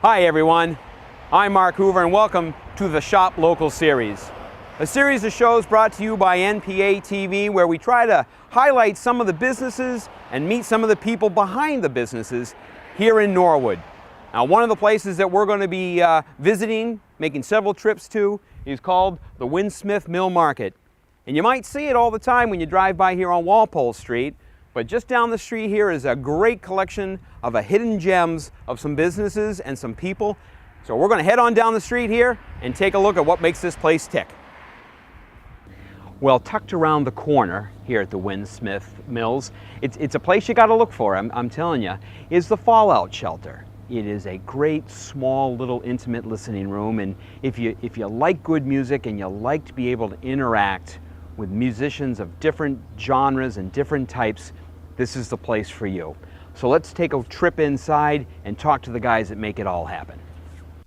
Hi everyone, I'm Mark Hoover and welcome to the Shop Local series. A series of shows brought to you by NPA TV where we try to highlight some of the businesses and meet some of the people behind the businesses here in Norwood. Now one of the places that we're going to be visiting, making several trips to, is called the Winsmith Mill Market. And you might see it all the time when you drive by here on Walpole Street. But just down the street here is a great collection of hidden gems of some businesses and some people. So we're going to head on down the street here and take a look at what makes this place tick. Well, tucked around the corner here at the Winsmith Mills, it's a place you got to look for, I'm telling you, is the Fallout Shelter. It is a great, small, little, intimate listening room, and if you like good music and you like to be able to interact with musicians of different genres and different types, this is the place for you. So let's take a trip inside and talk to the guys that make it all happen.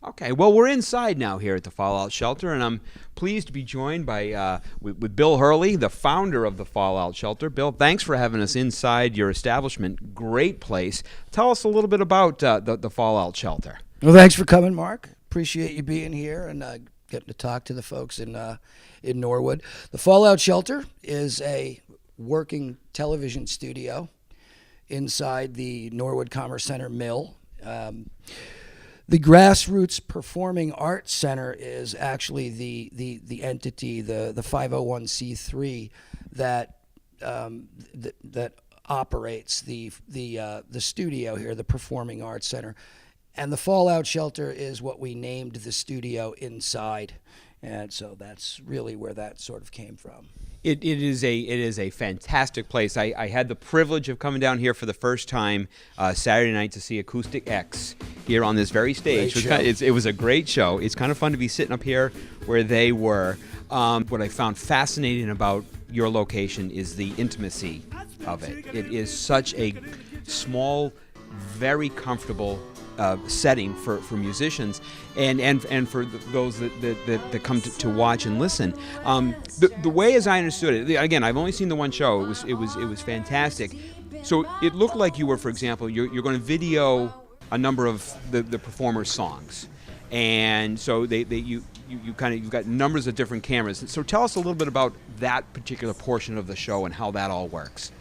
Okay, well, we're inside now here at the Fallout Shelter, and I'm pleased to be joined by with Bill Hurley, the founder of the Fallout Shelter. Bill, thanks for having us inside your establishment. Great place. Tell us a little bit about the Fallout Shelter. Well, thanks for coming, Mark. Appreciate you being here and getting to talk to the folks in Norwood. The Fallout Shelter is a working television studio inside the Norwood Commerce Center Mill. The Grassroots Performing Arts Center is actually the entity, the 501c3 that operates the studio here, the Performing Arts Center. And the Fallout Shelter is what we named the studio inside. And so that's really where that sort of came from. It is a fantastic place. I had the privilege of coming down here for the first time Saturday night to see Acoustic X here on this very stage. It was a great show. It's kind of fun to be sitting up here where they were. What I found fascinating about your location is the intimacy of it. It is such a small, very comfortable setting for musicians and for those that come to watch and listen. The way as I understood it, again, I've only seen the one show. It was fantastic. So it looked like you were, for example, you're going to video a number of the performers' songs, and so you've got numbers of different cameras. So tell us a little bit about that particular portion of the show and how that all works.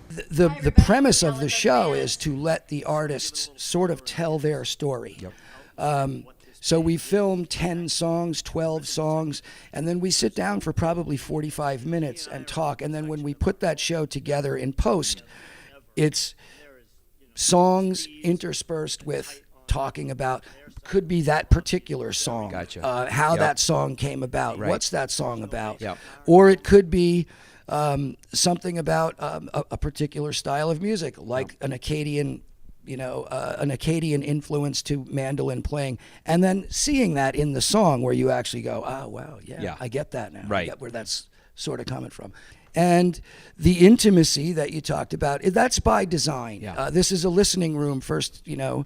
The premise of the show is to let the artists sort of tell their story. Yep. So we film 10 songs, 12 songs, and then we sit down for probably 45 minutes and talk. And then when we put that show together in post, it's songs interspersed with talking about, could be that particular song, Gotcha. How Yep. that song came about, Right. What's that song about, Yep. Or it could be something about a particular style of music, like an Acadian, an Acadian influence to mandolin playing, and then seeing that in the song where you actually go, oh, wow, yeah. I get that now. Right. I get where that's sort of coming from. And the intimacy that you talked about, that's by design. Yeah. This is a listening room first, more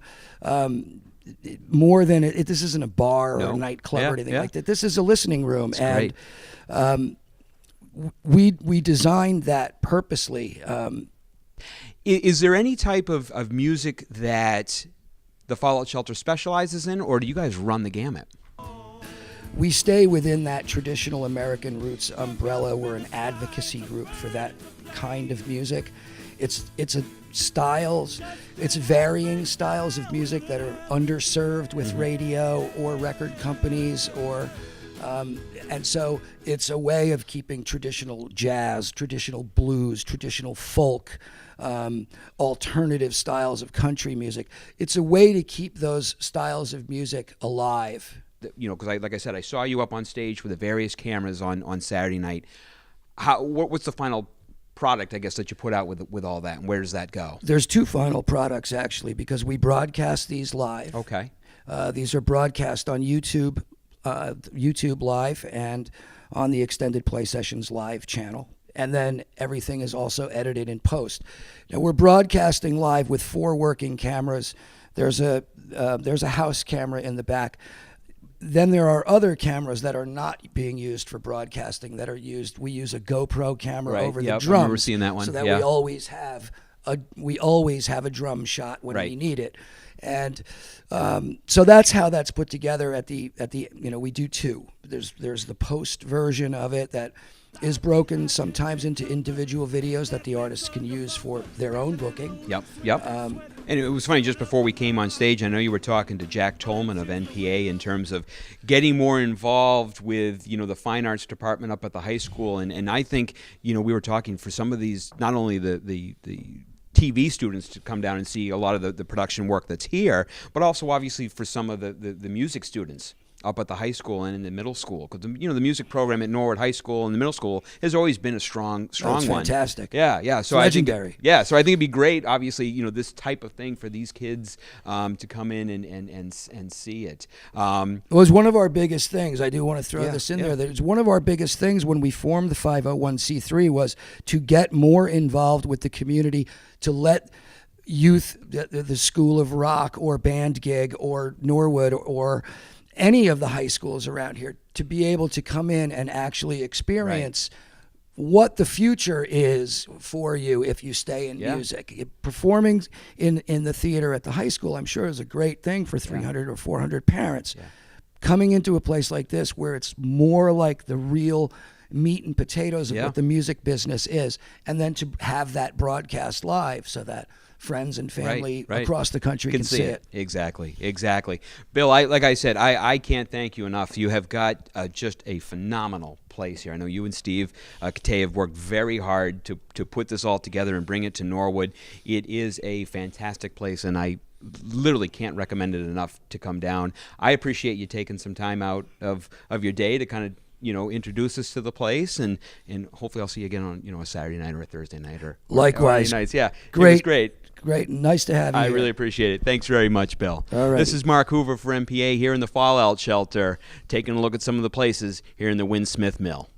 than this isn't a bar or a nightclub or anything like that. This is a listening room. That's and we designed that purposely. Is there any type of music that the Fallout Shelter specializes in, or do you guys run the gamut? We stay within that traditional American roots umbrella. We're an advocacy group for that kind of music. It's varying styles of music that are underserved with radio or record companies and so it's a way of keeping traditional jazz, traditional blues, traditional folk, alternative styles of country music. It's a way to keep those styles of music alive. Because like I said, I saw you up on stage with the various cameras on Saturday night. What's the final product, I guess, that you put out with all that, and where does that go? There's two final products, actually, because we broadcast these live. Okay. These are broadcast on YouTube Live and on the Extended Play Sessions Live channel. And then everything is also edited in post. Now, we're broadcasting live with 4 working cameras. There's a house camera in the back. Then there are other cameras that are not being used for broadcasting that are used. We use a GoPro camera over the drums. I remember seeing that one. So that we always have we always have a drum shot when Right. we need it. And so that's how that's put together at the we do two. There's the post version of it that is broken sometimes into individual videos that the artists can use for their own booking. Yep. And it was funny, just before we came on stage, I know you were talking to Jack Tolman of NPA in terms of getting more involved with, the fine arts department up at the high school. And I think, we were talking for some of these, not only the TV students to come down and see a lot of the production work that's here, but also obviously for some of the music students up at the high school and in the middle school, because the music program at Norwood High School and the middle school has always been a strong It's one. fantastic. Yeah. So legendary. So I think it'd be great, obviously, this type of thing for these kids to come in and see it. It was one of our biggest things. I do want to throw Yeah, this in yeah. there. That it's one of our biggest things when we formed the 501c3 was to get more involved with the community, to let youth, the School of Rock or Band Gig or Norwood or any of the high schools around here, to be able to come in and actually experience what the future is for you if you stay in music. Performing in the theater at the high school, I'm sure, is a great thing for 300 or 400 parents. Yeah. Coming into a place like this where it's more like the real meat and potatoes of what the music business is, and then to have that broadcast live so that friends and family Right. across the country can see it. Exactly. Bill, like I said, I can't thank you enough. You have got just a phenomenal place here. I know you and Steve Katay have worked very hard to put this all together and bring it to Norwood. It is a fantastic place, and I literally can't recommend it enough to come down. I appreciate you taking some time out of your day to kind of introduce us to the place, and hopefully I'll see you again on a Saturday night or a Thursday night or Likewise. Friday nights. Yeah, Great. It was great. Great. Nice to have you I here. really appreciate it. Thanks very much, Bill. All right. This is Mark Hoover for MPA here in the Fallout Shelter, taking a look at some of the places here in the Winsmith Mill.